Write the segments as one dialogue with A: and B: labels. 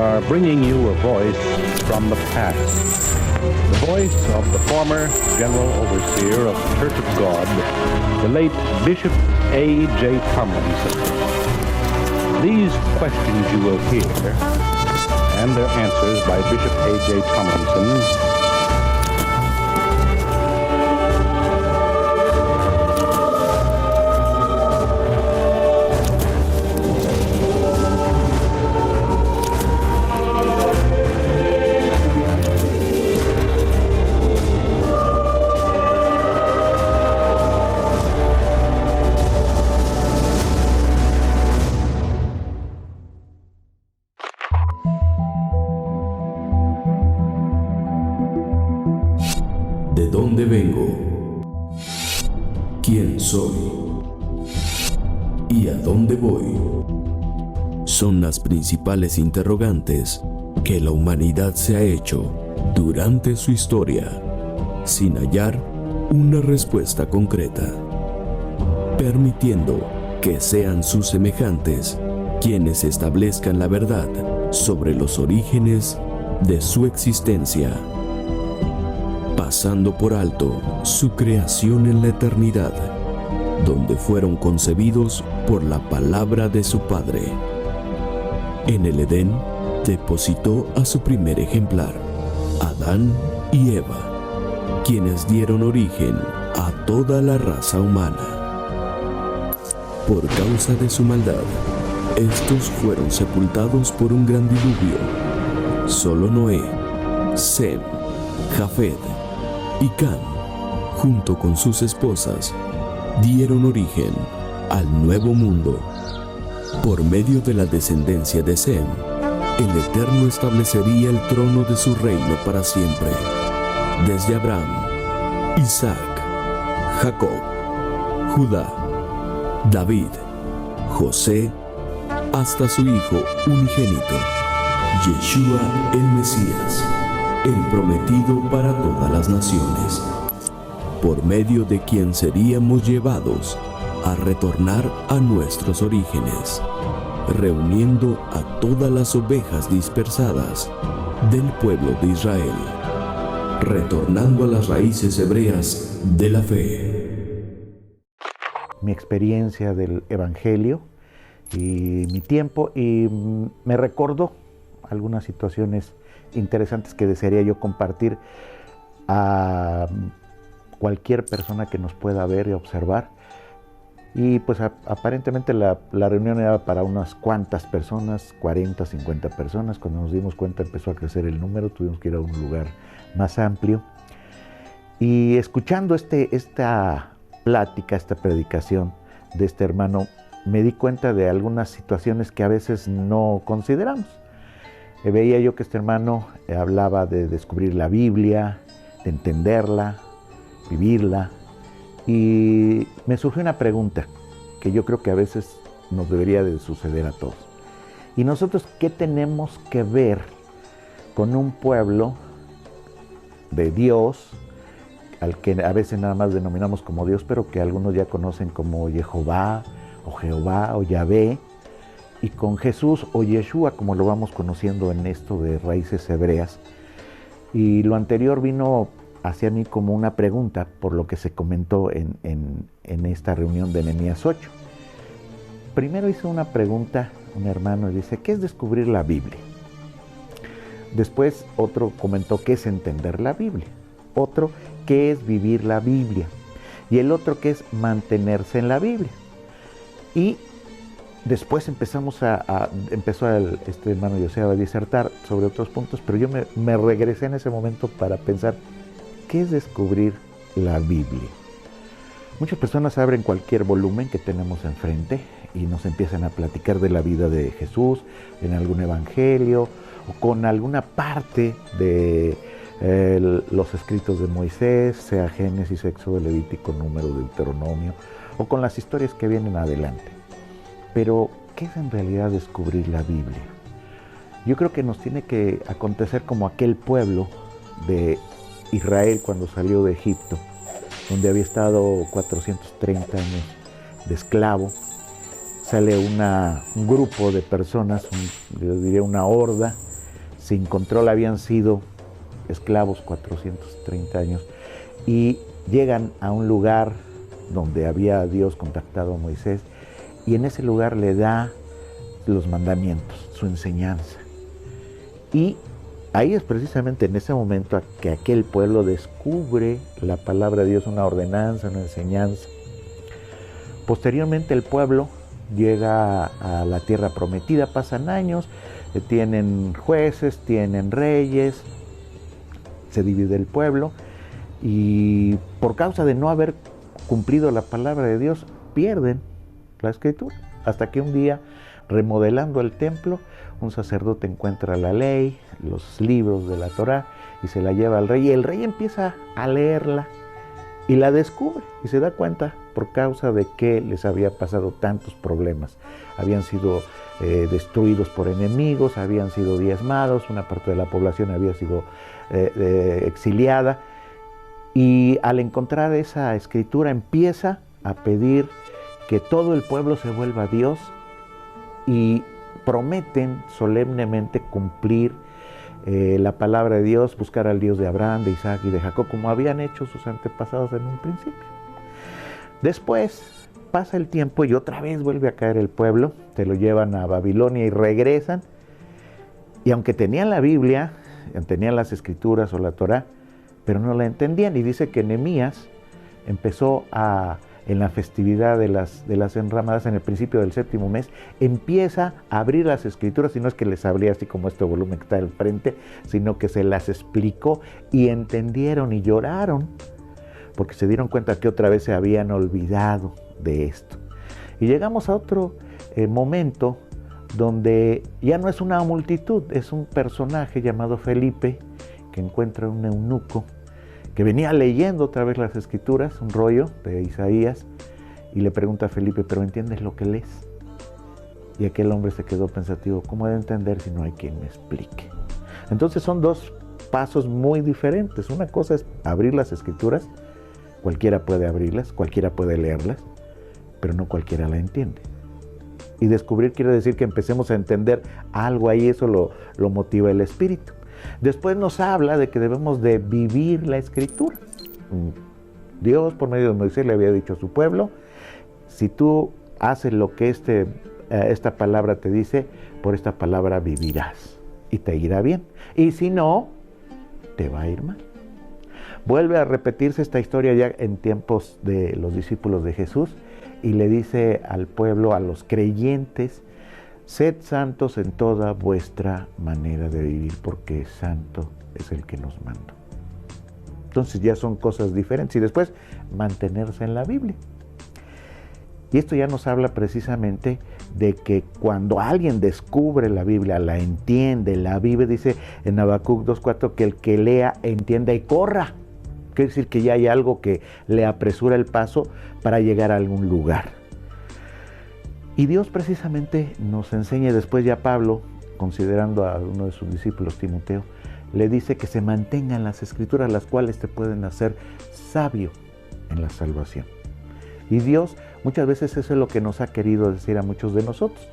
A: are bringing you a voice from the past. The voice of the former General Overseer of the Church of God, the late Bishop A.J. Tomlinson. These questions you will hear, and their answers by Bishop A.J. Tomlinson,
B: ¿De dónde vengo? ¿Quién soy? ¿Y a dónde voy? Son las principales interrogantes que la humanidad se ha hecho durante su historia, sin hallar una respuesta concreta, permitiendo que sean sus semejantes quienes establezcan la verdad sobre los orígenes de su existencia, pasando por alto su creación en la eternidad, donde fueron concebidos por la palabra de su Padre. En el Edén depositó a su primer ejemplar, Adán y Eva, quienes dieron origen a toda la raza humana. Por causa de su maldad, estos fueron sepultados por un gran diluvio. Solo Noé, Sem, Jafet y Cam, junto con sus esposas, dieron origen al nuevo mundo. Por medio de la descendencia de Sem, el Eterno establecería el trono de su reino para siempre, desde Abraham, Isaac, Jacob, Judá, David, José, hasta su Hijo unigénito, Yeshua el Mesías, el prometido para todas las naciones, por medio de quien seríamos llevados a retornar a nuestros orígenes, reuniendo a todas las ovejas dispersadas del pueblo de Israel, retornando a las raíces hebreas de la fe.
C: Mi experiencia del Evangelio y mi tiempo, y me recordó algunas situaciones interesantes que desearía yo compartir a cualquier persona que nos pueda ver y observar. Y pues aparentemente la reunión era para unas cuantas personas, 40, 50 personas. Cuando nos dimos cuenta empezó a crecer el número, tuvimos que ir a un lugar más amplio. Y escuchando esta plática, esta predicación de este hermano, me di cuenta de algunas situaciones que a veces no consideramos. Veía yo que este hermano hablaba de descubrir la Biblia, de entenderla, vivirla, y me surgió una pregunta que yo creo que a veces nos debería de suceder a todos. ¿Y nosotros qué tenemos que ver con un pueblo de Dios, al que a veces nada más denominamos como Dios, pero que algunos ya conocen como Jehová o Jehová o Yahvé, y con Jesús o Yeshua, como lo vamos conociendo en esto de raíces hebreas? Y lo anterior vino hacia mí como una pregunta por lo que se comentó en esta reunión de Nehemías 8. Primero hizo una pregunta un hermano y dice, ¿qué es descubrir la Biblia? Después otro comentó, ¿qué es entender la Biblia? Otro, ¿qué es vivir la Biblia? Y el otro, ¿qué es mantenerse en la Biblia? Y después empezó este hermano José a disertar sobre otros puntos, pero yo me regresé en ese momento para pensar, ¿qué es descubrir la Biblia? Muchas personas abren cualquier volumen que tenemos enfrente y nos empiezan a platicar de la vida de Jesús, en algún evangelio, o con alguna parte de los escritos de Moisés, sea Génesis, Éxodo, Levítico, Número, Deuteronomio, o con las historias que vienen adelante. Pero, ¿qué es en realidad descubrir la Biblia? Yo creo que nos tiene que acontecer como aquel pueblo de Israel cuando salió de Egipto, donde había estado 430 años de esclavo. Sale un grupo de personas, yo diría una horda, sin control, habían sido esclavos 430 años, y llegan a un lugar donde había Dios contactado a Moisés, y en ese lugar le da los mandamientos, su enseñanza. Y ahí es precisamente en ese momento que aquel pueblo descubre la palabra de Dios, una ordenanza, una enseñanza. Posteriormente el pueblo llega a la tierra prometida, pasan años, tienen jueces, tienen reyes, se divide el pueblo, y por causa de no haber cumplido la palabra de Dios, pierden la escritura, hasta que un día, remodelando el templo, un sacerdote encuentra la ley, los libros de la Torá, y se la lleva al rey, y el rey empieza a leerla y la descubre y se da cuenta por causa de que les había pasado tantos problemas. Habían sido destruidos por enemigos, habían sido diezmados, una parte de la población había sido exiliada, y al encontrar esa escritura empieza a pedir que todo el pueblo se vuelva a Dios, y prometen solemnemente cumplir la palabra de Dios, buscar al Dios de Abraham, de Isaac y de Jacob, como habían hecho sus antepasados en un principio. Después pasa el tiempo y otra vez vuelve a caer el pueblo, se lo llevan a Babilonia y regresan, y aunque tenían la Biblia, tenían las escrituras o la Torá, pero no la entendían, y dice que Nehemías empezó en la festividad de las enramadas, en el principio del 7º mes, empieza a abrir las escrituras, y no es que les abría así como este volumen que está al frente, sino que se las explicó, y entendieron y lloraron, porque se dieron cuenta que otra vez se habían olvidado de esto. Y llegamos a otro momento donde ya no es una multitud, es un personaje llamado Felipe, que encuentra un eunuco que venía leyendo otra vez las escrituras, un rollo de Isaías, y le pregunta a Felipe, ¿pero entiendes lo que lees? Y aquel hombre se quedó pensativo, ¿cómo he de entender si no hay quien me explique? Entonces son dos pasos muy diferentes. Una cosa es abrir las escrituras, cualquiera puede abrirlas, cualquiera puede leerlas, pero no cualquiera la entiende. Y descubrir quiere decir que empecemos a entender algo ahí, eso lo motiva el Espíritu. Después nos habla de que debemos de vivir la escritura. Dios por medio de Moisés le había dicho a su pueblo, si tú haces lo que esta palabra te dice, por esta palabra vivirás y te irá bien. Y si no, te va a ir mal. Vuelve a repetirse esta historia ya en tiempos de los discípulos de Jesús, y le dice al pueblo, a los creyentes, sed santos en toda vuestra manera de vivir, porque santo es el que nos mandó. Entonces ya son cosas diferentes. Y después, mantenerse en la Biblia. Y esto ya nos habla precisamente de que cuando alguien descubre la Biblia, la entiende, la vive, dice en Habacuc 2:4, que el que lea, entienda y corra. Quiere decir que ya hay algo que le apresura el paso para llegar a algún lugar. Y Dios precisamente nos enseña, después ya Pablo, considerando a uno de sus discípulos, Timoteo, le dice que se mantengan las escrituras, las cuales te pueden hacer sabio en la salvación. Y Dios muchas veces eso es lo que nos ha querido decir a muchos de nosotros.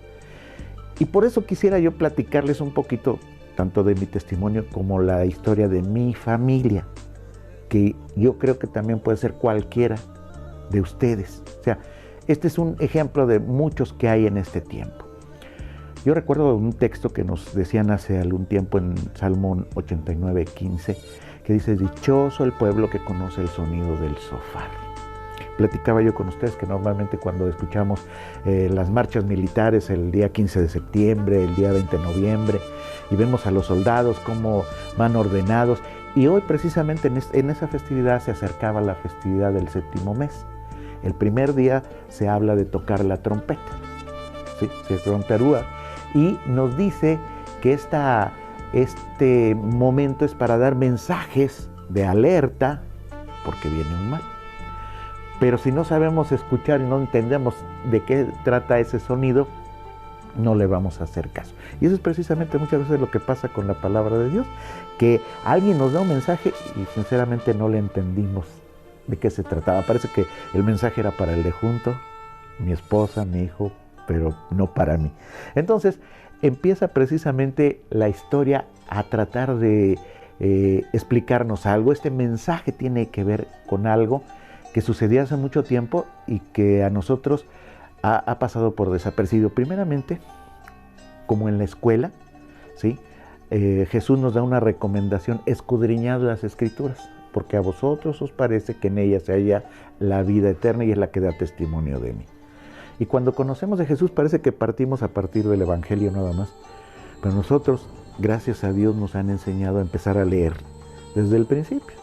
C: Y por eso quisiera yo platicarles un poquito, tanto de mi testimonio como la historia de mi familia, que yo creo que también puede ser cualquiera de ustedes. O sea, este es un ejemplo de muchos que hay en este tiempo. Yo recuerdo un texto que nos decían hace algún tiempo en Salmo 89:15, que dice, dichoso el pueblo que conoce el sonido del shofar. Platicaba yo con ustedes que normalmente cuando escuchamos las marchas militares el día 15 de septiembre, el día 20 de noviembre, y vemos a los soldados cómo van ordenados, y hoy precisamente en esa festividad se acercaba la festividad del 7º mes. El primer día se habla de tocar la trompeta, ¿sí? Se tromperúa, y nos dice que este momento es para dar mensajes de alerta, porque viene un mal. Pero si no sabemos escuchar y no entendemos de qué trata ese sonido, no le vamos a hacer caso. Y eso es precisamente muchas veces lo que pasa con la palabra de Dios, que alguien nos da un mensaje y sinceramente no le entendimos de qué se trataba. Parece que el mensaje era para el de junto, mi esposa, mi hijo, pero no para mí. Entonces, empieza precisamente la historia a tratar de explicarnos algo. Este mensaje tiene que ver con algo que sucedió hace mucho tiempo y que a nosotros ha pasado por desapercibido. Primeramente, como en la escuela, ¿sí? Jesús nos da una recomendación: escudriñad las Escrituras, porque a vosotros os parece que en ellas se halla la vida eterna y es la que da testimonio de mí. Y cuando conocemos de Jesús parece que partimos a partir del Evangelio nada más, pero nosotros, gracias a Dios, nos han enseñado a empezar a leer desde el principio.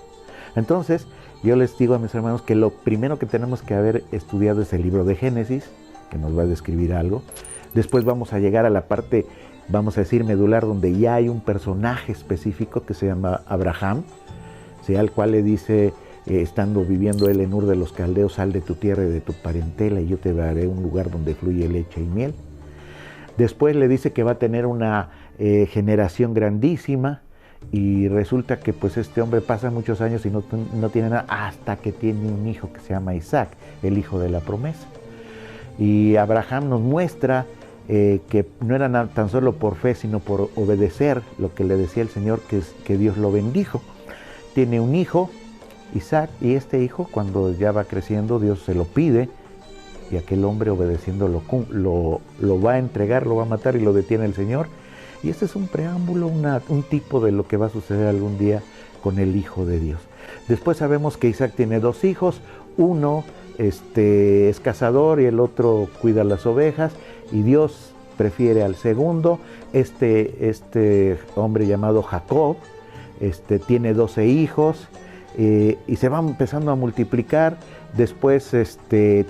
C: Entonces, yo les digo a mis hermanos que lo primero que tenemos que haber estudiado es el libro de Génesis, que nos va a describir algo. Después vamos a llegar a la parte, vamos a decir, medular, donde ya hay un personaje específico que se llama Abraham, ¿sí? Al cual le dice, estando viviendo él en Ur de los Caldeos: sal de tu tierra y de tu parentela y yo te daré un lugar donde fluye leche y miel. Después le dice que va a tener una generación grandísima, y resulta que pues este hombre pasa muchos años y no tiene nada, hasta que tiene un hijo que se llama Isaac, el hijo de la promesa. Y Abraham nos muestra que no era tan solo por fe, sino por obedecer lo que le decía el Señor, que Dios lo bendijo. Tiene un hijo, Isaac, y este hijo, cuando ya va creciendo, Dios se lo pide, y aquel hombre, obedeciendo, lo va a entregar, lo va a matar, y lo detiene el Señor. Y este es un preámbulo, un tipo de lo que va a suceder algún día con el Hijo de Dios. Después sabemos que Isaac tiene dos hijos: uno es cazador y el otro cuida las ovejas, y Dios prefiere al segundo. Este hombre llamado Jacob tiene 12 hijos, y se va empezando a multiplicar. Después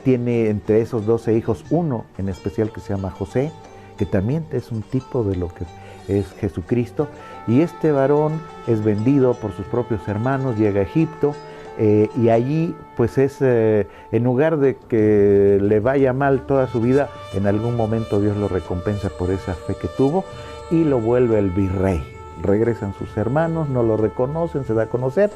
C: tiene entre esos 12 hijos uno en especial que se llama José, que también es un tipo de lo que es Jesucristo. Y este varón es vendido por sus propios hermanos, llega a Egipto, y allí pues en lugar de que le vaya mal toda su vida, en algún momento Dios lo recompensa por esa fe que tuvo y lo vuelve el virrey. Regresan sus hermanos, no lo reconocen, se da a conocer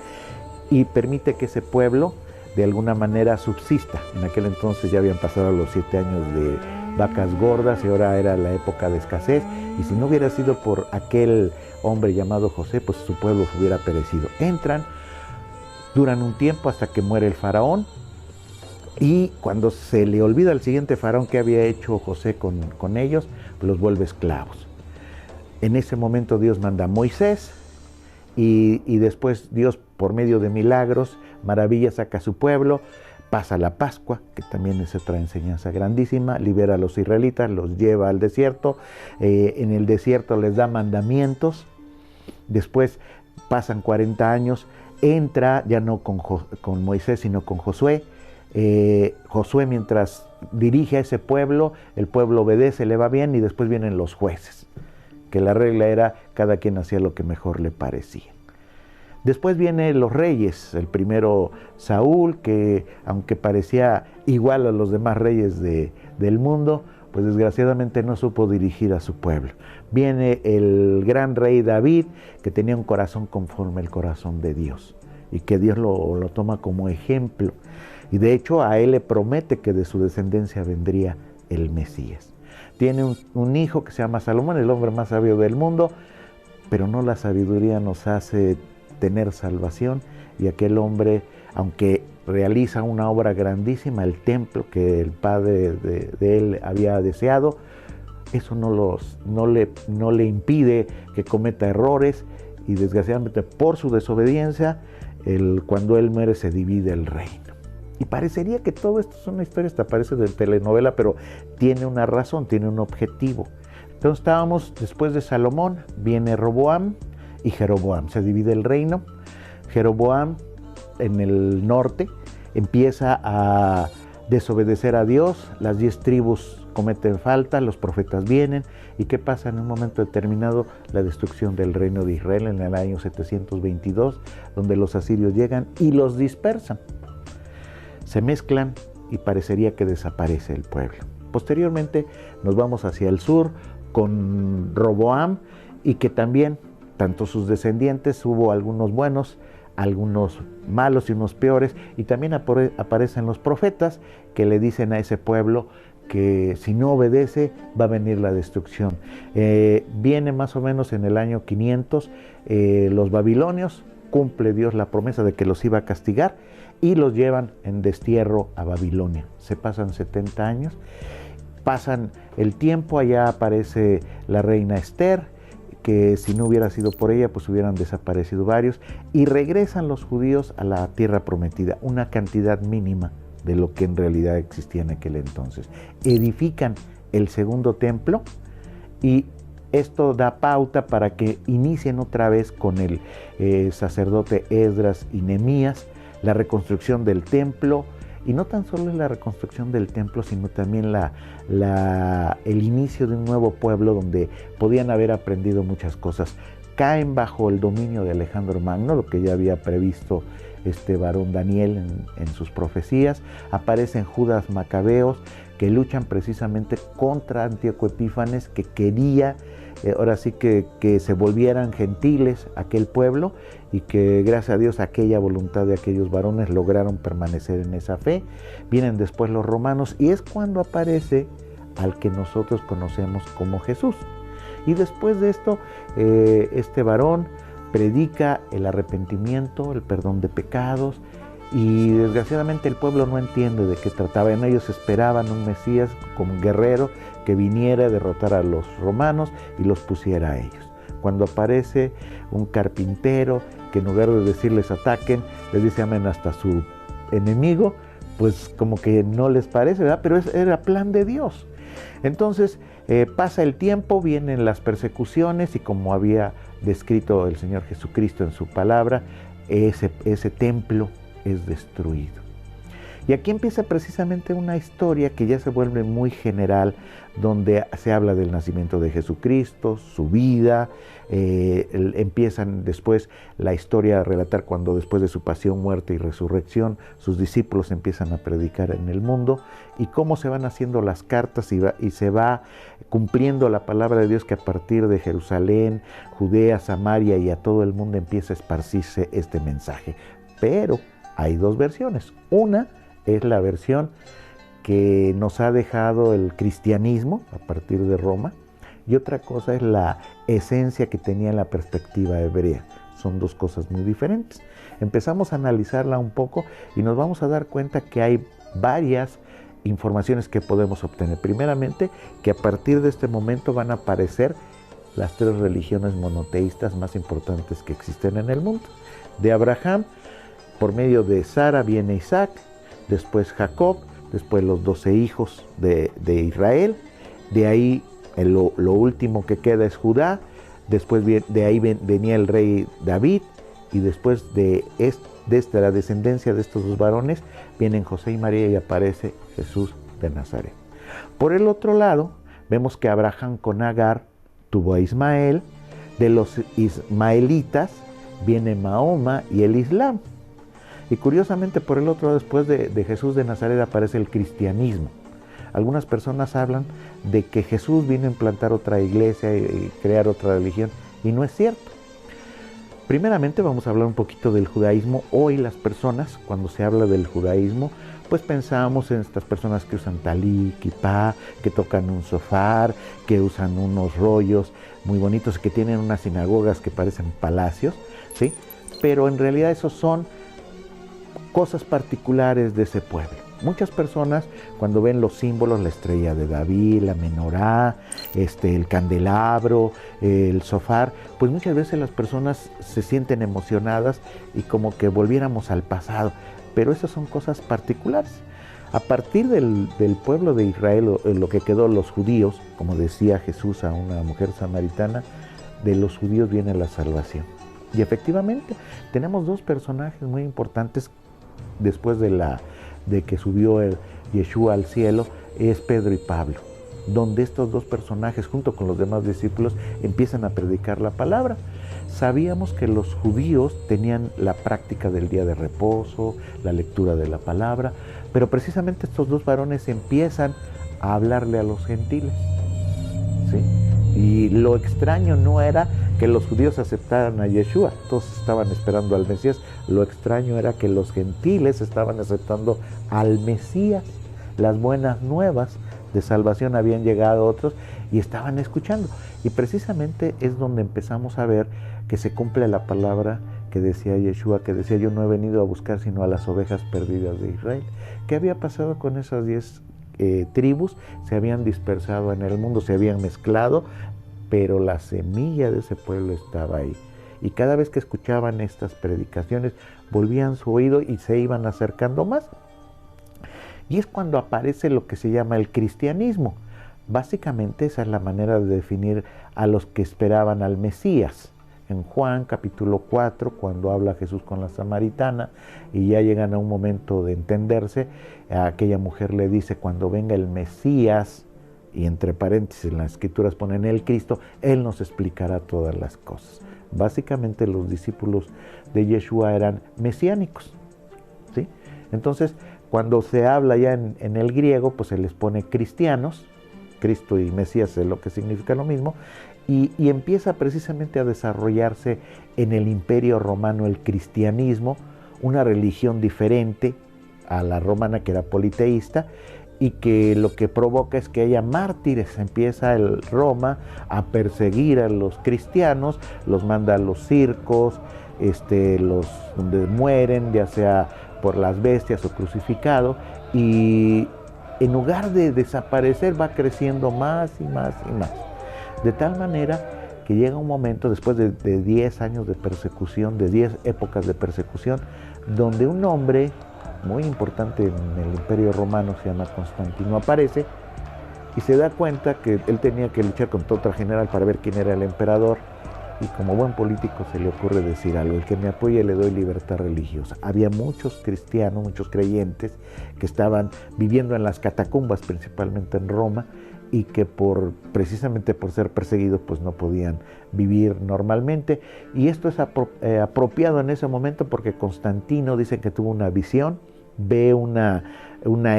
C: y permite que ese pueblo de alguna manera subsista. En aquel entonces ya habían pasado los 7 años de vacas gordas y ahora era la época de escasez, y si no hubiera sido por aquel hombre llamado José, pues su pueblo hubiera perecido. Entran, duran un tiempo hasta que muere el faraón, y cuando se le olvida al siguiente faraón que había hecho José con ellos, pues los vuelve esclavos. En ese momento Dios manda a Moisés, y después Dios, por medio de milagros, maravillas, saca a su pueblo. Pasa la Pascua, que también es otra enseñanza grandísima, libera a los israelitas, los lleva al desierto, en el desierto les da mandamientos. Después pasan 40 años, entra ya no con Moisés, sino con Josué. Josué, mientras dirige a ese pueblo, el pueblo obedece, le va bien, y después vienen los jueces, que la regla era cada quien hacía lo que mejor le parecía. Después vienen los reyes, el primero Saúl, que aunque parecía igual a los demás reyes del mundo, pues desgraciadamente no supo dirigir a su pueblo. Viene el gran rey David, que tenía un corazón conforme al corazón de Dios, y que Dios lo toma como ejemplo. Y de hecho a él le promete que de su descendencia vendría el Mesías. Tiene un hijo que se llama Salomón, el hombre más sabio del mundo, pero no la sabiduría nos hace tener salvación, y aquel hombre, aunque realiza una obra grandísima, el templo que el padre de él había deseado, eso no le impide que cometa errores, y desgraciadamente por su desobediencia, cuando él muere se divide el reino. Y parecería que todo esto es una historia, hasta parece de telenovela, pero tiene una razón, tiene un objetivo. Entonces estábamos, después de Salomón, viene Roboam y Jeroboam, se divide el reino. Jeroboam, en el norte, empieza a desobedecer a Dios, las 10 tribus cometen falta, los profetas vienen, y ¿qué pasa en un momento determinado? La destrucción del reino de Israel en el año 722, donde los asirios llegan y los dispersan. Se mezclan y parecería que desaparece el pueblo. Posteriormente nos vamos hacia el sur con Roboam, y que también, tanto sus descendientes, hubo algunos buenos, algunos malos y unos peores, y también aparecen los profetas que le dicen a ese pueblo que si no obedece va a venir la destrucción. Viene más o menos en el año 500 los babilonios, cumple Dios la promesa de que los iba a castigar y los llevan en destierro a Babilonia. Se pasan 70 años, pasan el tiempo, allá aparece la reina Esther, que si no hubiera sido por ella, pues hubieran desaparecido varios, y regresan los judíos a la tierra prometida, una cantidad mínima de lo que en realidad existía en aquel entonces. Edifican el segundo templo y esto da pauta para que inicien otra vez con el sacerdote Esdras y Nehemías la reconstrucción del templo. Y no tan solo es la reconstrucción del templo, sino también el inicio de un nuevo pueblo donde podían haber aprendido muchas cosas. Caen bajo el dominio de Alejandro Magno, lo que ya había previsto este varón Daniel en sus profecías. Aparecen Judas Macabeos, que luchan precisamente contra Antíoco Epífanes, que quería ahora sí que se volvieran gentiles aquel pueblo, y que gracias a Dios aquella voluntad de aquellos varones lograron permanecer en esa fe. Vienen después los romanos y es cuando aparece al que nosotros conocemos como Jesús. Y después de esto este varón predica el arrepentimiento, el perdón de pecados, y desgraciadamente el pueblo no entiende de qué trataba. En ellos esperaban un Mesías como un guerrero que viniera a derrotar a los romanos y los pusiera a ellos. Cuando aparece un carpintero que en lugar de decirles ataquen, les dice amen hasta su enemigo, pues como que no les parece, ¿verdad? Pero era plan de Dios. Entonces pasa el tiempo, vienen las persecuciones y como había descrito el Señor Jesucristo en su palabra, ese templo es destruido. Y aquí empieza precisamente una historia que ya se vuelve muy general, donde se habla del nacimiento de Jesucristo, su vida, empiezan después la historia a relatar cuando después de su pasión, muerte y resurrección, sus discípulos empiezan a predicar en el mundo, y cómo se van haciendo las cartas y se va cumpliendo la palabra de Dios, que a partir de Jerusalén, Judea, Samaria y a todo el mundo empieza a esparcirse este mensaje. Pero hay dos versiones. Una es la versión que nos ha dejado el cristianismo a partir de Roma, y otra cosa es la esencia que tenía la perspectiva hebrea. Son dos cosas muy diferentes. Empezamos a analizarla un poco y nos vamos a dar cuenta que hay varias informaciones que podemos obtener. Primeramente, que a partir de este momento van a aparecer las tres religiones monoteístas más importantes que existen en el mundo. De Abraham, por medio de Sara viene Isaac, después Jacob, después los 12 hijos de Israel, de ahí lo último que queda es Judá, después de ahí venía el rey David, y después de la descendencia de estos dos varones vienen José y María y aparece Jesús de Nazaret. Por el otro lado, vemos que Abraham con Agar tuvo a Ismael, de los ismaelitas viene Mahoma y el Islam. Y curiosamente por el otro, después de Jesús de Nazaret aparece el cristianismo. Algunas personas hablan de que Jesús vino a implantar otra iglesia y crear otra religión, y no es cierto. Primeramente vamos a hablar un poquito del judaísmo. Hoy las personas, cuando se habla del judaísmo, pues pensamos en estas personas que usan talí, kipá, que tocan un sofar, que usan unos rollos muy bonitos, que tienen unas sinagogas que parecen palacios, ¿sí? Pero en realidad esos son cosas particulares de ese pueblo. Muchas personas cuando ven los símbolos, la estrella de David, la menorá, el candelabro, el sofar, pues muchas veces las personas se sienten emocionadas y como que volviéramos al pasado, pero esas son cosas particulares. A partir del pueblo de Israel, lo que quedó los judíos, como decía Jesús a una mujer samaritana, de los judíos viene la salvación. Y efectivamente tenemos dos personajes muy importantes después de que subió Yeshua al cielo, es Pedro y Pablo, donde estos dos personajes junto con los demás discípulos empiezan a predicar la palabra. Sabíamos que los judíos tenían la práctica del día de reposo, la lectura de la palabra, pero precisamente estos dos varones empiezan a hablarle a los gentiles, ¿sí? Y lo extraño no era que los judíos aceptaran a Yeshua, todos estaban esperando al Mesías. Lo extraño era que los gentiles estaban aceptando al Mesías, las buenas nuevas de salvación, habían llegado otros y estaban escuchando. Y precisamente es donde empezamos a ver que se cumple la palabra que decía Yeshua, que decía: yo no he venido a buscar sino a las ovejas perdidas de Israel. ¿Qué había pasado con esas 10 tribus? Se habían dispersado en el mundo, se habían mezclado, pero la semilla de ese pueblo estaba ahí. Y cada vez que escuchaban estas predicaciones, volvían su oído y se iban acercando más. Y es cuando aparece lo que se llama el cristianismo. Básicamente esa es la manera de definir a los que esperaban al Mesías. En Juan capítulo 4, cuando habla Jesús con la samaritana y ya llegan a un momento de entenderse, aquella mujer le dice: cuando venga el Mesías, y entre paréntesis en las escrituras ponen el Cristo, Él nos explicará todas las cosas. Básicamente los discípulos de Yeshua eran mesiánicos, ¿sí? Entonces, cuando se habla ya en el griego, pues se les pone cristianos. Cristo y Mesías es lo que significa lo mismo, y empieza precisamente a desarrollarse en el Imperio Romano el cristianismo, una religión diferente a la romana, que era politeísta, y que lo que provoca es que haya mártires. Empieza el Roma a perseguir a los cristianos, los manda a los circos, donde mueren, ya sea por las bestias o crucificado, y en lugar de desaparecer va creciendo más y más y más. De tal manera que llega un momento, después de 10 años de persecución, de 10 épocas de persecución, donde un hombre muy importante en el Imperio Romano, se llama Constantino, aparece y se da cuenta que él tenía que luchar contra otra general para ver quién era el emperador, y como buen político se le ocurre decir algo: el que me apoye le doy libertad religiosa. Había muchos cristianos, muchos creyentes que estaban viviendo en las catacumbas, principalmente en Roma, y que precisamente por ser perseguidos pues no podían vivir normalmente. Y esto es apropiado en ese momento porque Constantino dice que tuvo una visión, ve una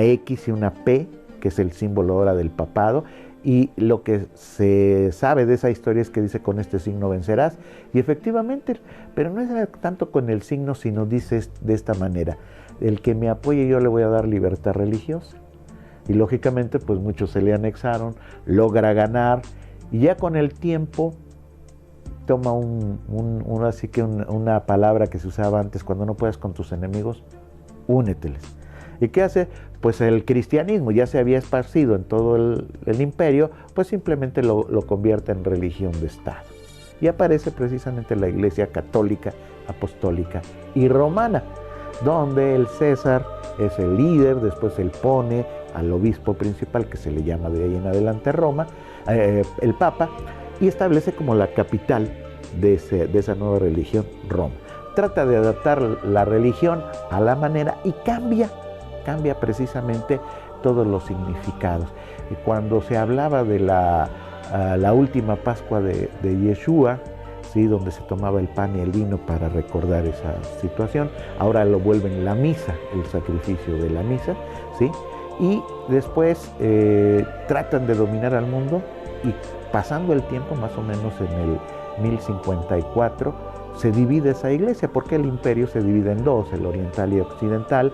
C: X y una P, que es el símbolo ahora del papado, y lo que se sabe de esa historia es que dice: con este signo vencerás. Y efectivamente, pero no es tanto con el signo, sino dice de esta manera: el que me apoye yo le voy a dar libertad religiosa. Y lógicamente pues muchos se le anexaron, logra ganar, y ya con el tiempo toma así que una palabra que se usaba antes: cuando no puedas con tus enemigos, úneteles. ¿Y qué hace? Pues el cristianismo ya se había esparcido en todo el imperio, pues simplemente lo convierte en religión de Estado. Y aparece precisamente la Iglesia católica, apostólica y romana, donde el César es el líder, después él pone al obispo principal, que se le llama de ahí en adelante Roma, el Papa, y establece como la capital de esa nueva religión, Roma. Trata de adaptar la religión a la manera y cambia precisamente todos los significados. Y cuando se hablaba de la última Pascua de Yeshua, ¿sí?, donde se tomaba el pan y el vino para recordar esa situación, ahora lo vuelven la misa, el sacrificio de la misa, ¿sí? Y después tratan de dominar al mundo, y pasando el tiempo, más o menos en el 1054, se divide esa iglesia, porque el imperio se divide en dos, el oriental y occidental.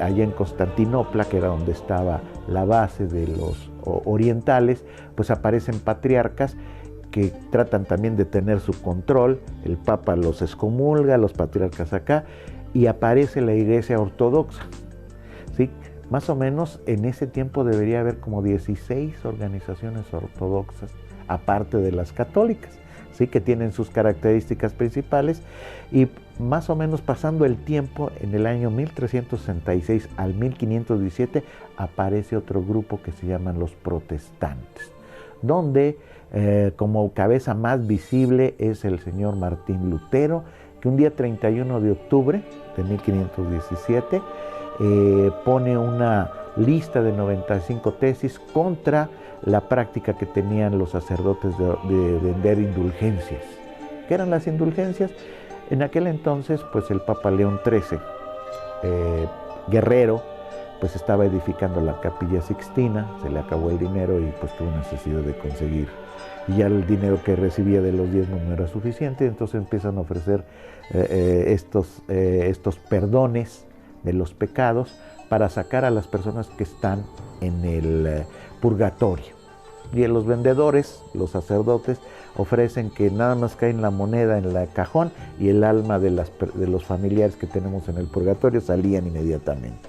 C: Allá en Constantinopla, que era donde estaba la base de los orientales, pues aparecen patriarcas que tratan también de tener su control. El Papa los excomulga, los patriarcas acá, y aparece la iglesia ortodoxa, ¿sí? Más o menos en ese tiempo debería haber como 16 organizaciones ortodoxas, aparte de las católicas, ¿sí?, que tienen sus características principales. Y más o menos pasando el tiempo, en el año 1366 al 1517, aparece otro grupo que se llaman los protestantes, donde como cabeza más visible es el señor Martín Lutero, que un día 31 de octubre de 1517 pone una lista de 95 tesis contra la práctica que tenían los sacerdotes de vender indulgencias. ¿Qué eran las indulgencias? En aquel entonces, pues el Papa León XIII, guerrero, pues estaba edificando la Capilla Sixtina, se le acabó el dinero y pues tuvo necesidad de conseguir. Y ya el dinero que recibía de los diezmos no era suficiente, entonces empiezan a ofrecer estos perdones de los pecados para sacar a las personas que están en el purgatorio. Y los vendedores, los sacerdotes, ofrecen que nada más cae la moneda en el cajón y el alma de los familiares que tenemos en el purgatorio salían inmediatamente.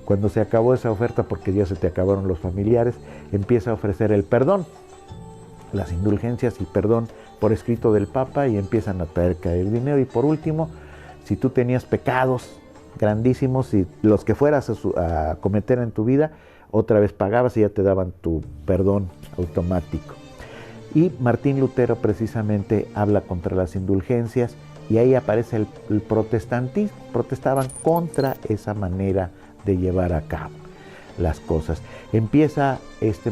C: Cuando se acabó esa oferta, porque ya se te acabaron los familiares, empieza a ofrecer el perdón, las indulgencias y perdón por escrito del Papa, y empiezan a caer dinero. Y por último, si tú tenías pecados grandísimos y los que fueras a cometer en tu vida, otra vez pagabas y ya te daban tu perdón automático. Y Martín Lutero precisamente habla contra las indulgencias, y ahí aparece el protestantismo. Protestaban contra esa manera de llevar a cabo las cosas. Empieza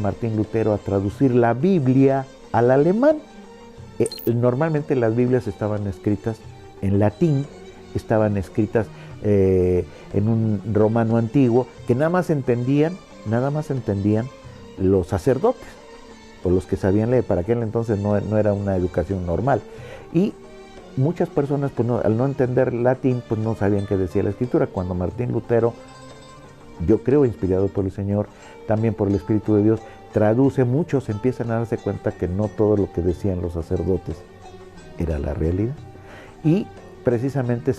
C: Martín Lutero a traducir la Biblia al alemán. Normalmente las Biblias estaban escritas en latín, estaban escritas en un romano antiguo, que nada más entendían los sacerdotes o los que sabían leer. Para aquel entonces no era una educación normal, y muchas personas, pues al no entender latín, pues no sabían qué decía la escritura. Cuando Martín Lutero, yo creo inspirado por el Señor, también por el Espíritu de Dios, traduce, muchos empiezan a darse cuenta que no todo lo que decían los sacerdotes era la realidad, y precisamente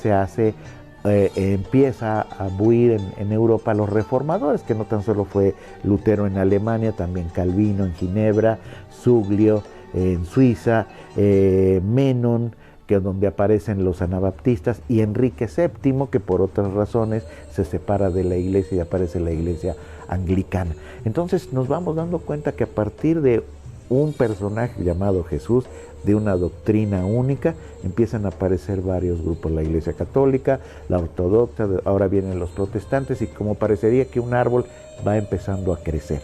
C: empieza a buir en Europa los reformadores, que no tan solo fue Lutero en Alemania, también Calvino en Ginebra, Zuglio en Suiza, Menon, que es donde aparecen los anabaptistas, y Enrique VII, que por otras razones se separa de la iglesia y aparece la iglesia anglicana. Entonces nos vamos dando cuenta que a partir de un personaje llamado Jesús, de una doctrina única, empiezan a aparecer varios grupos: la Iglesia Católica, la Ortodoxa, ahora vienen los protestantes, y como parecería que un árbol va empezando a crecer.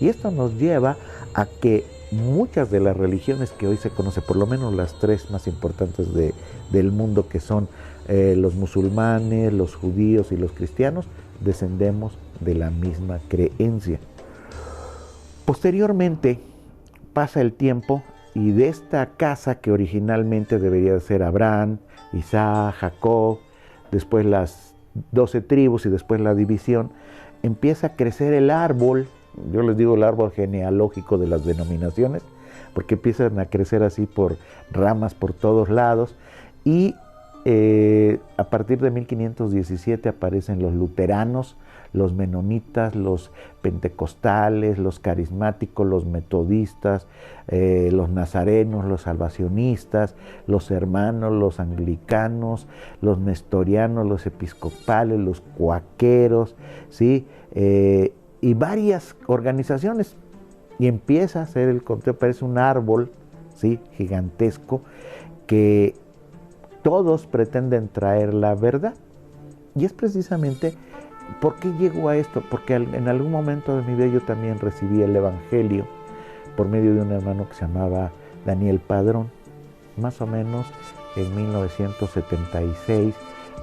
C: Y esto nos lleva a que muchas de las religiones que hoy se conocen, por lo menos las tres más importantes del mundo, que son los musulmanes, los judíos y los cristianos, descendemos de la misma creencia. Posteriormente pasa el tiempo, y de esta casa que originalmente debería ser Abraham, Isaac, Jacob, después las 12 tribus y después la división, empieza a crecer el árbol. Yo les digo el árbol genealógico de las denominaciones, porque empiezan a crecer así por ramas por todos lados, y a partir de 1517 aparecen los luteranos, los menonitas, los pentecostales, los carismáticos, los metodistas, los nazarenos, los salvacionistas, los hermanos, los anglicanos, los nestorianos, los episcopales, los cuaqueros, ¿sí? Y varias organizaciones, y empieza a ser el conteo, parece un árbol, ¿sí?, gigantesco, que todos pretenden traer la verdad. Y es precisamente, ¿por qué llego a esto? Porque en algún momento de mi vida yo también recibí el Evangelio por medio de un hermano que se llamaba Daniel Padrón. Más o menos en 1976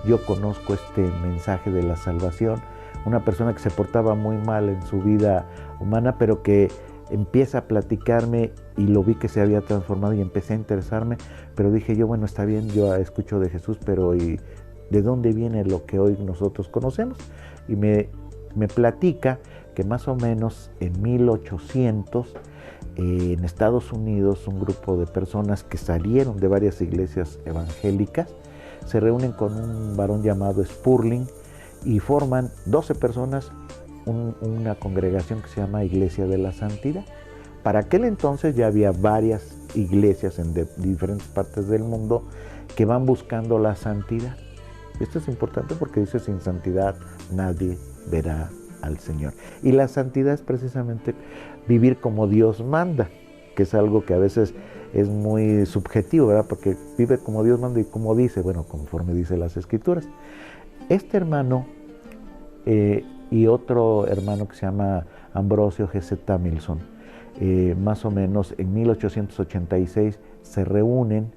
C: yo conozco este mensaje de la salvación. Una persona que se portaba muy mal en su vida humana, pero que empieza a platicarme, y lo vi que se había transformado y empecé a interesarme, pero dije yo, bueno, está bien, yo escucho de Jesús, pero ¿y de dónde viene lo que hoy nosotros conocemos? Y me platica que más o menos en 1800 en Estados Unidos un grupo de personas que salieron de varias iglesias evangélicas se reúnen con un varón llamado Spurling y forman 12 personas una congregación que se llama Iglesia de la Santidad. Para aquel entonces ya había varias iglesias en diferentes partes del mundo que van buscando la santidad. Esto es importante porque dice: sin santidad nadie verá al Señor. Y la santidad es precisamente vivir como Dios manda, que es algo que a veces es muy subjetivo, ¿verdad? Porque vive como Dios manda y como dice, bueno, conforme dice las Escrituras. Este hermano y otro hermano que se llama Ambrosio G.C. Tamilson, más o menos en 1886 se reúnen.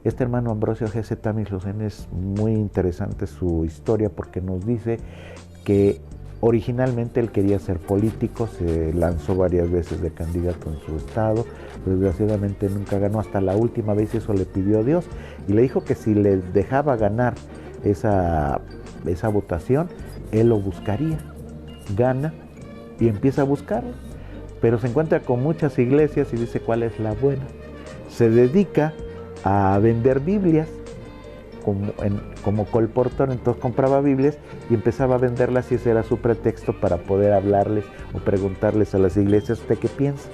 C: Este hermano Ambrosio G.C. Tamilson, es muy interesante su historia porque nos dice que originalmente él quería ser político, se lanzó varias veces de candidato en su estado, pero desgraciadamente nunca ganó. Hasta la última vez eso le pidió a Dios y le dijo que si le dejaba ganar esa votación, él lo buscaría. Gana y empieza a buscarlo. pero se encuentra con muchas iglesias y dice cuál es la buena. Se dedica a vender Biblias como colportor, entonces compraba Biblias y empezaba a venderlas, y ese era su pretexto para poder hablarles o preguntarles a las iglesias: ¿usted qué piensa?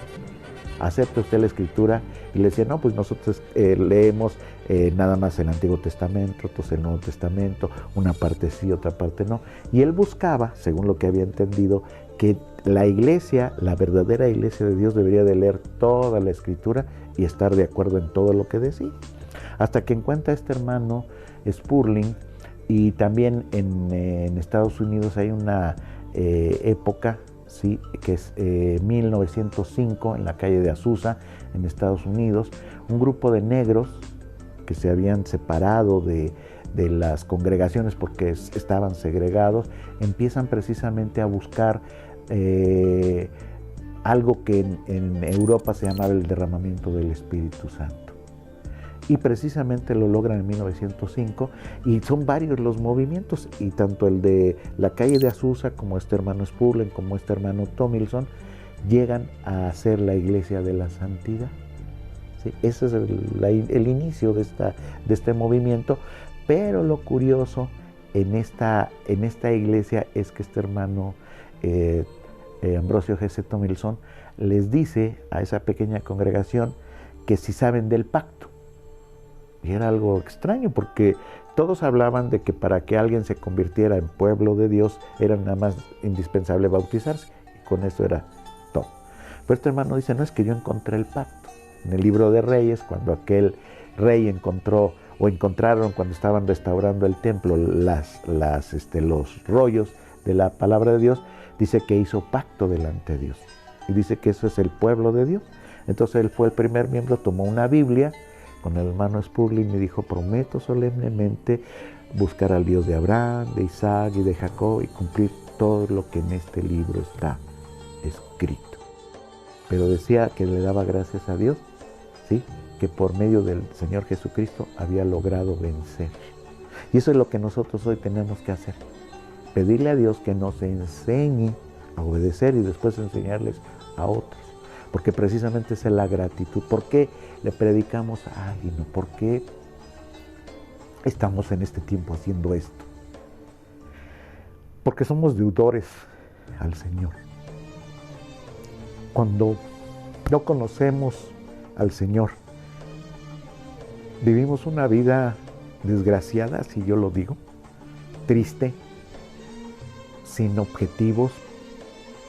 C: ¿Acepta usted la Escritura? Y le decía: no, pues nosotros leemos nada más el Antiguo Testamento, otros el Nuevo Testamento, una parte sí, otra parte no. Y él buscaba, según lo que había entendido, que la iglesia, la verdadera iglesia de Dios, debería de leer toda la Escritura y estar de acuerdo en todo lo que decía. Hasta que encuentra a este hermano Spurling, y también en Estados Unidos hay una época, ¿sí?, que es 1905, en la calle de Azusa, en Estados Unidos, un grupo de negros que se habían separado de las congregaciones porque estaban segregados, empiezan precisamente a buscar algo que en Europa se llamaba el derramamiento del Espíritu Santo. Y precisamente lo logran en 1905, y son varios los movimientos, y tanto el de la calle de Azusa, como este hermano Spurling, como este hermano Tomilson, llegan a ser la Iglesia de la Santidad. ¿Sí? Ese es el inicio de este movimiento, pero lo curioso en esta iglesia es que este hermano Ambrosio G.C. Tomilson les dice a esa pequeña congregación que si saben del pacto. Y era algo extraño, porque todos hablaban de que para que alguien se convirtiera en pueblo de Dios era nada más indispensable bautizarse, y con eso era todo. Pero este hermano dice: no, es que yo encontré el pacto. En el libro de Reyes, cuando aquel rey encontraron cuando estaban restaurando el templo los rollos de la palabra de Dios, dice que hizo pacto delante de Dios. Y dice que eso es el pueblo de Dios. Entonces él fue el primer miembro, tomó una Biblia con el hermano Spurling y dijo: prometo solemnemente buscar al Dios de Abraham, de Isaac y de Jacob, y cumplir todo lo que en este libro está escrito. Pero decía que le daba gracias a Dios, ¿sí?, que por medio del Señor Jesucristo había logrado vencer. Y eso es lo que nosotros hoy tenemos que hacer: pedirle a Dios que nos enseñe a obedecer y después enseñarles a otros. Porque precisamente esa es la gratitud. ¿Por qué le predicamos a alguien? ¿Por qué estamos en este tiempo haciendo esto? Porque somos deudores al Señor. Cuando no conocemos al Señor, vivimos una vida desgraciada, si yo lo digo, triste, sin objetivos.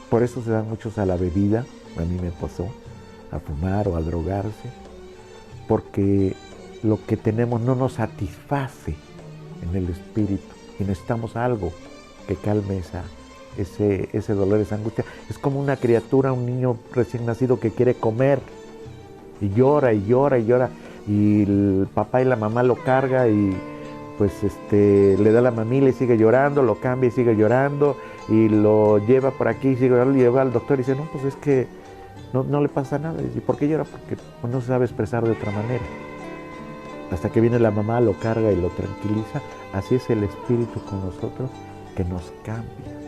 C: Por eso se dan muchos a la bebida. A mí me pasó, a fumar o a drogarse, porque lo que tenemos no nos satisface en el espíritu y necesitamos algo que calme ese dolor, esa angustia. Es como una criatura, un niño recién nacido que quiere comer y llora y llora y llora, y el papá y la mamá lo carga y pues le da la mamila y sigue llorando, lo cambia y sigue llorando, y lo lleva por aquí y sigue llorando, y lleva al doctor y dice: no, pues es que no le pasa nada. ¿Y por qué llora? Porque no se sabe expresar de otra manera. Hasta que viene la mamá, lo carga y lo tranquiliza. Así es el Espíritu con nosotros, que nos cambia,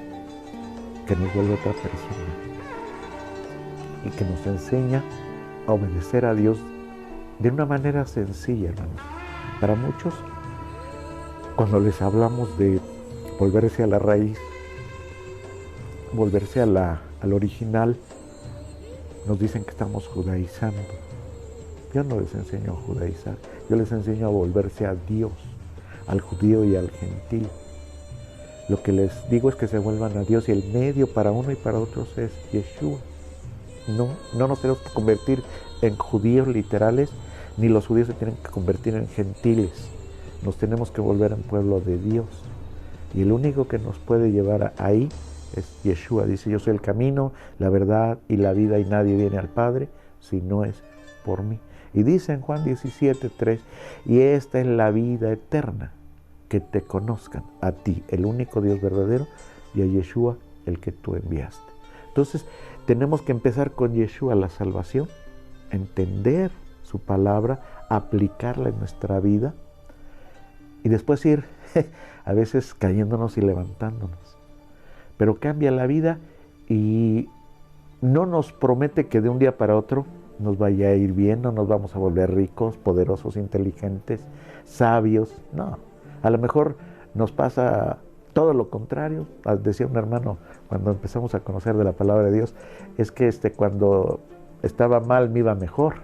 C: que nos vuelve otra persona y que nos enseña a obedecer a Dios de una manera sencilla, hermanos. Para muchos, cuando les hablamos de volverse a la raíz, volverse al original, nos dicen que estamos judaizando. Yo no les enseño a judaizar, yo les enseño a volverse a Dios, al judío y al gentil. Lo que les digo es que se vuelvan a Dios, y el medio para uno y para otros es Yeshua. No nos tenemos que convertir en judíos literales, ni los judíos se tienen que convertir en gentiles. Nos tenemos que volver en pueblo de Dios. Y el único que nos puede llevar ahí es Yeshua. Dice: yo soy el camino, la verdad y la vida, y nadie viene al Padre si no es por mí. Y dice en Juan 17:3: y esta es la vida eterna, que te conozcan a ti, el único Dios verdadero, y a Yeshua, el que tú enviaste. Entonces tenemos que empezar con Yeshua la salvación, entender su palabra, aplicarla en nuestra vida, y después ir a veces cayéndonos y levantándonos. Pero cambia la vida, y no nos promete que de un día para otro nos vaya a ir bien, no nos vamos a volver ricos, poderosos, inteligentes, sabios. No, a lo mejor nos pasa todo lo contrario. Decía un hermano cuando empezamos a conocer de la palabra de Dios, es que cuando estaba mal me iba mejor,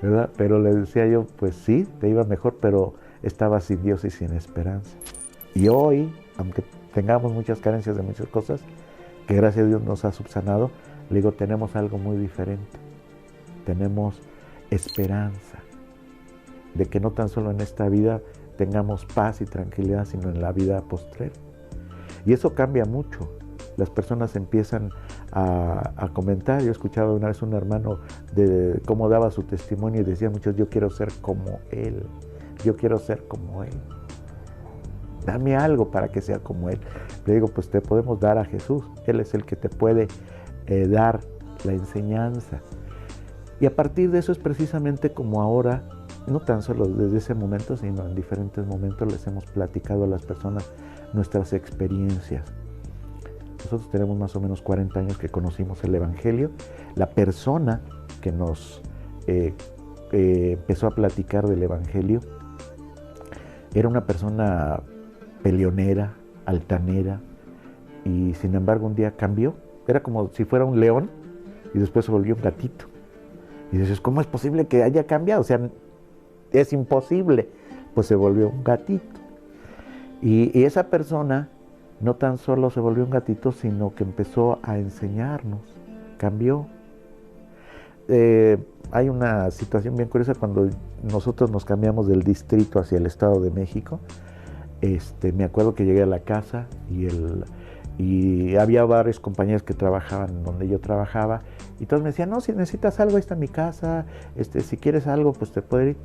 C: ¿verdad? Pero le decía yo, pues sí, te iba mejor, pero estaba sin Dios y sin esperanza. Y hoy, aunque tengamos muchas carencias de muchas cosas, que gracias a Dios nos ha subsanado, le digo, tenemos algo muy diferente. Tenemos esperanza de que no tan solo en esta vida tengamos paz y tranquilidad, sino en la vida postrera. Y eso cambia mucho. Las personas empiezan a comentar. Yo escuchaba una vez un hermano de cómo daba su testimonio y decía muchos, yo quiero ser como él, yo quiero ser como él. Dame algo para que sea como él. Le digo, pues te podemos dar a Jesús. Él es el que te puede dar la enseñanza. Y a partir de eso es precisamente como ahora, no tan solo desde ese momento, sino en diferentes momentos les hemos platicado a las personas nuestras experiencias. Nosotros tenemos más o menos 40 años que conocimos el Evangelio. La persona que nos empezó a platicar del Evangelio era una persona peleonera, altanera, y sin embargo un día cambió. Era como si fuera un león y después se volvió un gatito. Y dices, ¿cómo es posible que haya cambiado? O sea, es imposible. Pues se volvió un gatito. Y esa persona no tan solo se volvió un gatito, sino que empezó a enseñarnos, cambió. Hay una situación bien curiosa cuando nosotros nos cambiamos del distrito hacia el Estado de México. Me acuerdo que llegué a la casa y había varios compañeros que trabajaban donde yo trabajaba y todos me decían, no, si necesitas algo, ahí está mi casa, si quieres algo, pues te puede ir.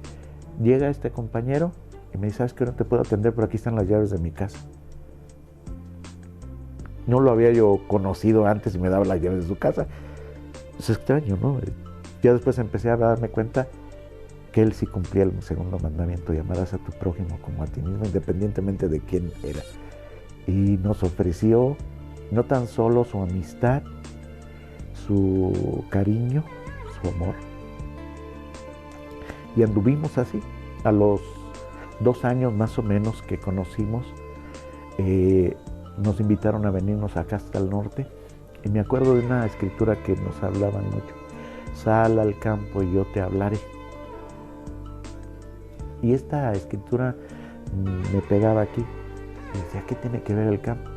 C: Llega este compañero y me dice, ¿sabes qué? No te puedo atender, pero aquí están las llaves de mi casa. No lo había yo conocido antes y me daba las llaves de su casa. Es extraño, ¿no? Ya después empecé a darme cuenta que él sí cumplía el segundo mandamiento, llamarás a tu prójimo como a ti mismo, independientemente de quién era. Y nos ofreció no tan solo su amistad, su cariño, su amor. Y anduvimos así. A los 2 años más o menos que conocimos, nos invitaron a venirnos acá hasta el norte. Y me acuerdo de una escritura que nos hablaban mucho. Sal al campo y yo te hablaré. Y esta escritura me pegaba aquí. Y decía, ¿qué tiene que ver el campo?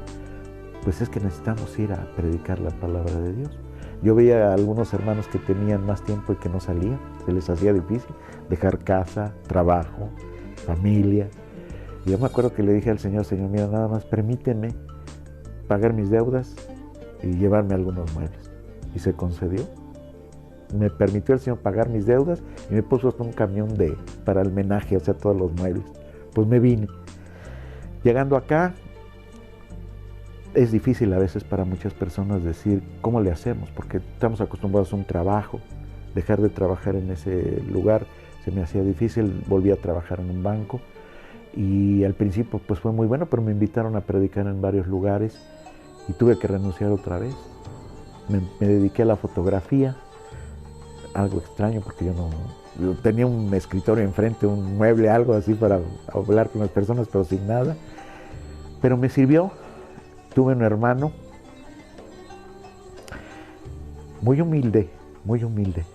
C: Pues es que necesitamos ir a predicar la palabra de Dios. Yo veía a algunos hermanos que tenían más tiempo y que no salían. Se les hacía difícil dejar casa, trabajo, familia. Y yo me acuerdo que le dije al Señor, Señor, mira, nada más permíteme pagar mis deudas y llevarme algunos muebles. Y se concedió. Me permitió el Señor pagar mis deudas y me puso hasta un camión para el menaje, o sea, todos los muebles. Pues me vine. Llegando acá, es difícil a veces para muchas personas decir cómo le hacemos, porque estamos acostumbrados a un trabajo. Dejar de trabajar en ese lugar se me hacía difícil. Volví a trabajar en un banco y al principio pues fue muy bueno, pero me invitaron a predicar en varios lugares y tuve que renunciar otra vez. Me dediqué a la fotografía, algo extraño porque yo tenía un escritorio enfrente, un mueble, algo así para hablar con las personas, pero sin nada. Pero me sirvió. Tuve un hermano muy humilde, muy humilde.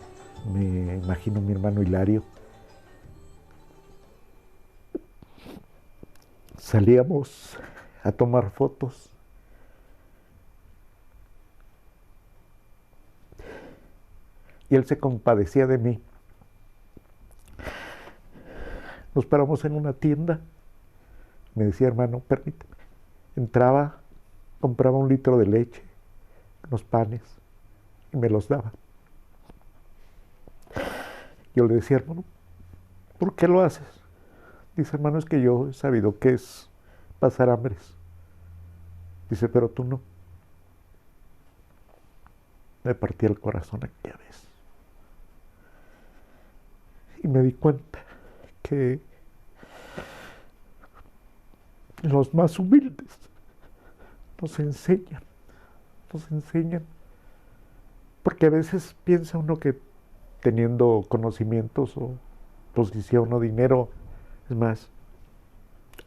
C: Me imagino mi hermano Hilario. Salíamos a tomar fotos. Y él se compadecía de mí. Nos paramos en una tienda. Me decía, hermano, permíteme. Entraba, compraba 1 litro de leche, unos panes, y me los daba. Yo le decía, hermano, ¿por qué lo haces? Dice, hermano, es que yo he sabido qué es pasar hambres. Dice, pero tú no. Me partía el corazón aquella vez. Y me di cuenta que los más humildes nos enseñan Porque a veces piensa uno que teniendo conocimientos o posición o dinero, es más,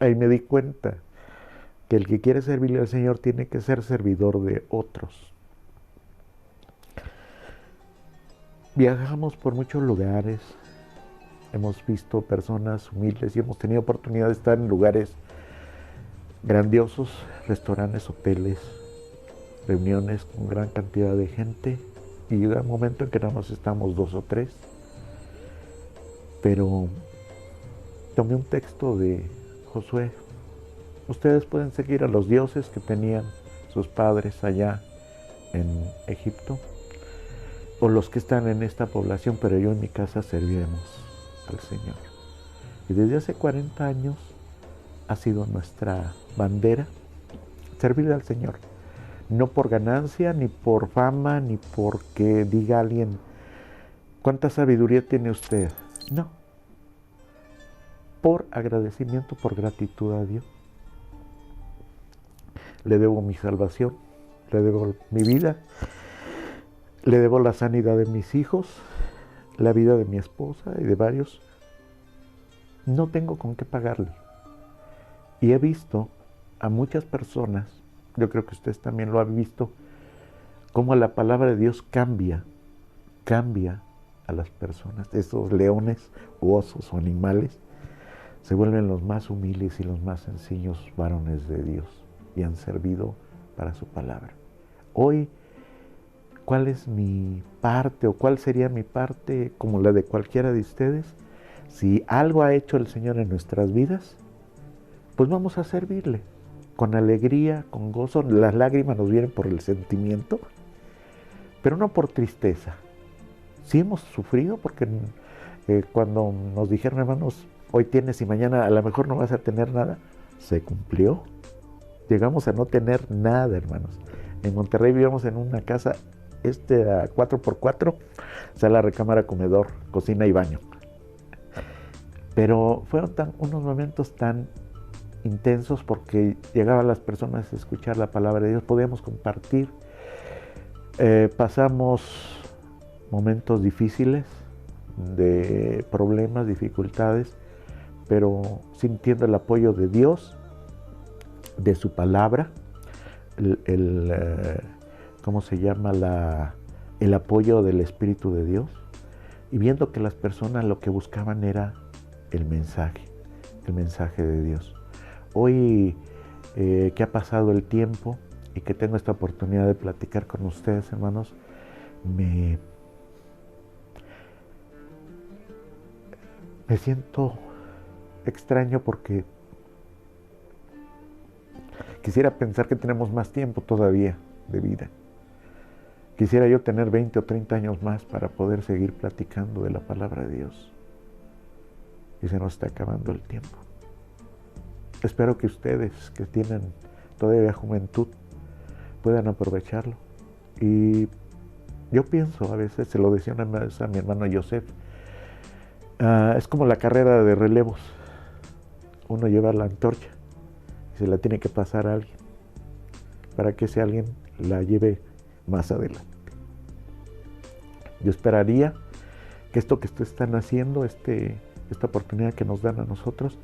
C: ahí me di cuenta que el que quiere servirle al Señor tiene que ser servidor de otros. Viajamos por muchos lugares, hemos visto personas humildes y hemos tenido oportunidad de estar en lugares grandiosos, restaurantes, hoteles, reuniones con gran cantidad de gente, y llega un momento en que nada más estamos 2 o 3, pero tomé un texto de Josué. Ustedes pueden seguir a los dioses que tenían sus padres allá en Egipto, o los que están en esta población, pero yo en mi casa serviremos al Señor. Y desde hace 40 años ha sido nuestra bandera servirle al Señor. No por ganancia, ni por fama, ni porque diga alguien, ¿cuánta sabiduría tiene usted? No. Por agradecimiento, por gratitud a Dios. Le debo mi salvación, le debo mi vida, le debo la sanidad de mis hijos, la vida de mi esposa y de varios. No tengo con qué pagarle. Y he visto a muchas personas, yo creo que ustedes también lo han visto, cómo la palabra de Dios cambia a las personas. Esos leones u osos o animales se vuelven los más humildes y los más sencillos varones de Dios y han servido para su palabra. Hoy, ¿cuál es mi parte o cuál sería mi parte como la de cualquiera de ustedes? Si algo ha hecho el Señor en nuestras vidas, pues vamos a servirle con alegría, con gozo. Las lágrimas nos vienen por el sentimiento, pero no por tristeza. Sí hemos sufrido porque cuando nos dijeron, hermanos, hoy tienes y mañana a lo mejor no vas a tener nada, se cumplió. Llegamos a no tener nada, hermanos. En Monterrey vivíamos en una casa, a 4x4, sala, recámara, comedor, cocina y baño. Pero fueron unos momentos tan intensos porque llegaban las personas a escuchar la palabra de Dios, podíamos compartir. Pasamos momentos difíciles, de problemas, dificultades, pero sintiendo el apoyo de Dios, de su palabra, ¿cómo se llama? El apoyo del Espíritu de Dios, y viendo que las personas lo que buscaban era el mensaje de Dios. Hoy que ha pasado el tiempo y que tengo esta oportunidad de platicar con ustedes, hermanos, me siento extraño porque quisiera pensar que tenemos más tiempo todavía de vida. Quisiera yo tener 20 o 30 años más para poder seguir platicando de la palabra de Dios. Y se nos está acabando el tiempo. Espero que ustedes que tienen todavía juventud puedan aprovecharlo. Y yo pienso, a veces, se lo decía una vez a mi hermano Joseph, es como la carrera de relevos. Uno lleva la antorcha y se la tiene que pasar a alguien para que ese alguien la lleve más adelante. Yo esperaría que esto que ustedes están haciendo, esta oportunidad que nos dan a nosotros,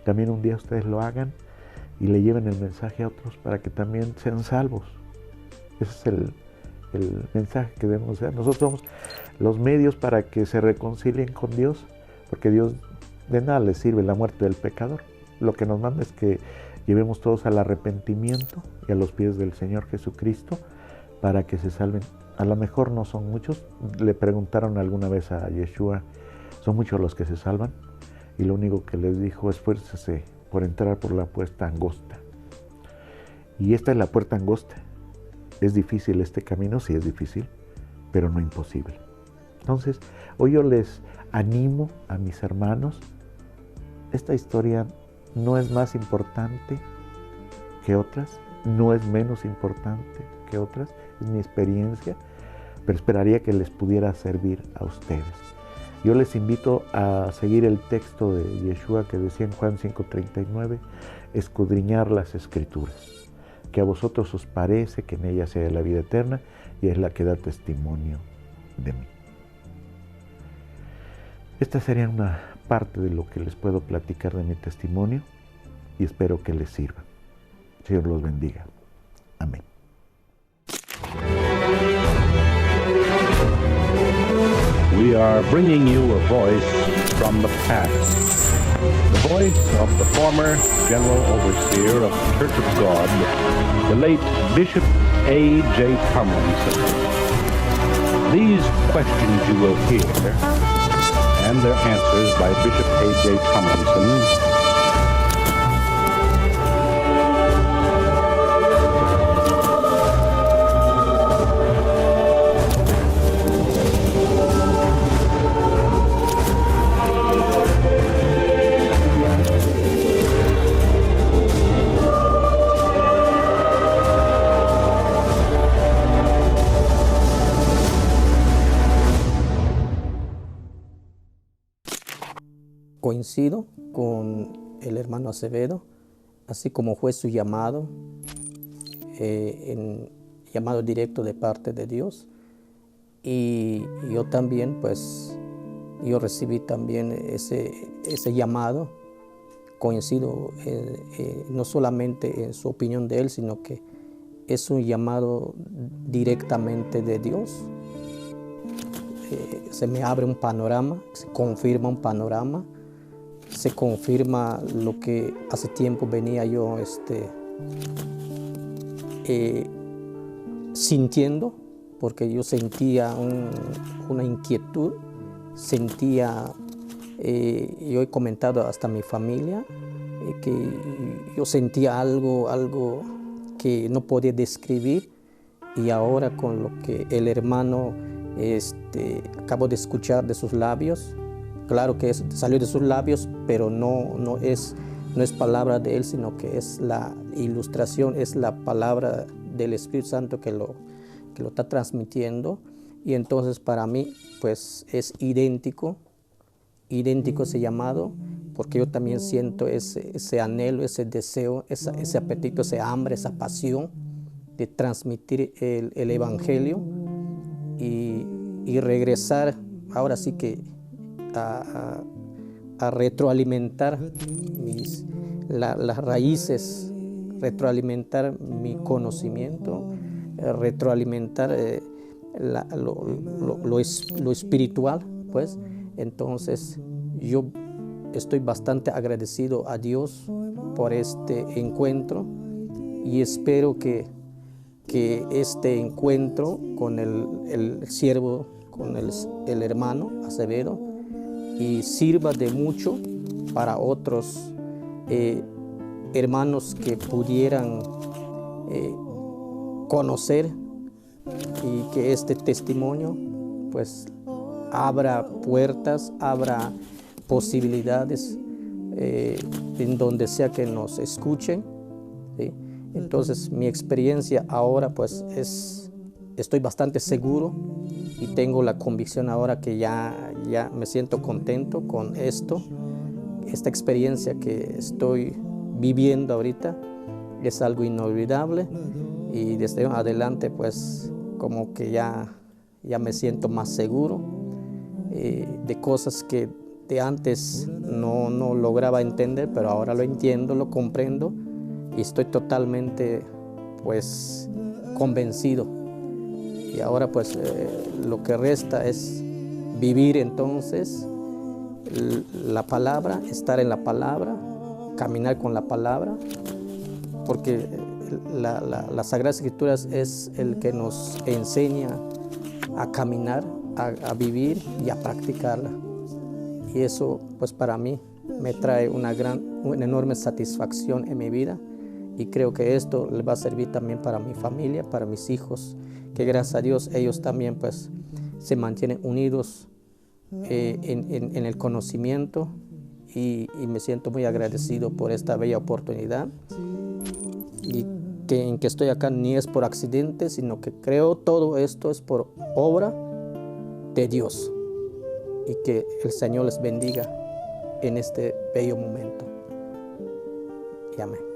C: también un día ustedes lo hagan y le lleven el mensaje a otros para que también sean salvos. Ese es el mensaje que debemos dar. Nosotros somos los medios para que se reconcilien con Dios, porque Dios de nada les sirve la muerte del pecador. Lo que nos manda es que llevemos todos al arrepentimiento y a los pies del Señor Jesucristo para que se salven. A lo mejor no son muchos. Le preguntaron alguna vez a Yeshua, ¿son muchos los que se salvan? Y lo único que les dijo, esfuércese por entrar por la puerta angosta. Y esta es la puerta angosta. ¿Es difícil este camino? Sí, es difícil, pero no imposible. Entonces, hoy yo les animo a mis hermanos. Esta historia no es más importante que otras, no es menos importante que otras, es mi experiencia, pero esperaría que les pudiera servir a ustedes. Yo les invito a seguir el texto de Yeshua que decía en Juan 5:39, escudriñar las Escrituras, que a vosotros os parece que en ellas sea la vida eterna, y es la que da testimonio de mí. Esta sería una parte de lo que les puedo platicar de mi testimonio y espero que les sirva. Señor los bendiga. Amén.
A: We are bringing you a voice from the past. The voice of the former General Overseer of the Church of God, the late Bishop A.J. Tomlinson. These questions you will hear, and their answers by Bishop A.J. Tomlinson,
D: coincido con el hermano Acevedo, así como fue su llamado, llamado directo de parte de Dios. Y yo también, pues, yo recibí también ese llamado, coincido no solamente en su opinión de él, sino que es un llamado directamente de Dios. Se me abre un panorama, se confirma un panorama, se confirma lo que hace tiempo venía yo sintiendo, porque yo sentía una inquietud, sentía, yo he comentado hasta mi familia, que yo sentía algo que no podía describir, y ahora con lo que el hermano acabo de escuchar de sus labios, claro que salió de sus labios, pero no es palabra de él, sino que es la ilustración, es la palabra del Espíritu Santo que lo está transmitiendo. Y entonces para mí pues es idéntico ese llamado, porque yo también siento ese anhelo, ese deseo, ese apetito, ese hambre, esa pasión de transmitir el Evangelio y regresar ahora sí que a retroalimentar las raíces, retroalimentar mi conocimiento, retroalimentar lo espiritual, pues. Entonces yo estoy bastante agradecido a Dios por este encuentro y espero que este encuentro con el siervo, con el hermano Acevedo, y sirva de mucho para otros hermanos que pudieran conocer, y que este testimonio pues abra puertas, abra posibilidades en donde sea que nos escuchen, ¿sí? Entonces mi experiencia ahora pues estoy bastante seguro y tengo la convicción ahora que ya me siento contento con esta experiencia que estoy viviendo ahorita. Es algo inolvidable y desde adelante pues como que ya me siento más seguro de cosas que de antes no lograba entender, pero ahora lo entiendo, lo comprendo y estoy totalmente pues convencido. Y ahora pues lo que resta es vivir entonces la palabra, estar en la palabra, caminar con la palabra, porque las Sagradas Escrituras es el que nos enseña a caminar, a vivir y a practicarla. Y eso pues para mí me trae una enorme satisfacción en mi vida, y creo que esto le va a servir también para mi familia, para mis hijos, que gracias a Dios ellos también pues se mantienen unidos en el conocimiento, y me siento muy agradecido por esta bella oportunidad, y en que estoy acá ni es por accidente, sino que creo todo esto es por obra de Dios, y que el Señor les bendiga en este bello momento. Y amén.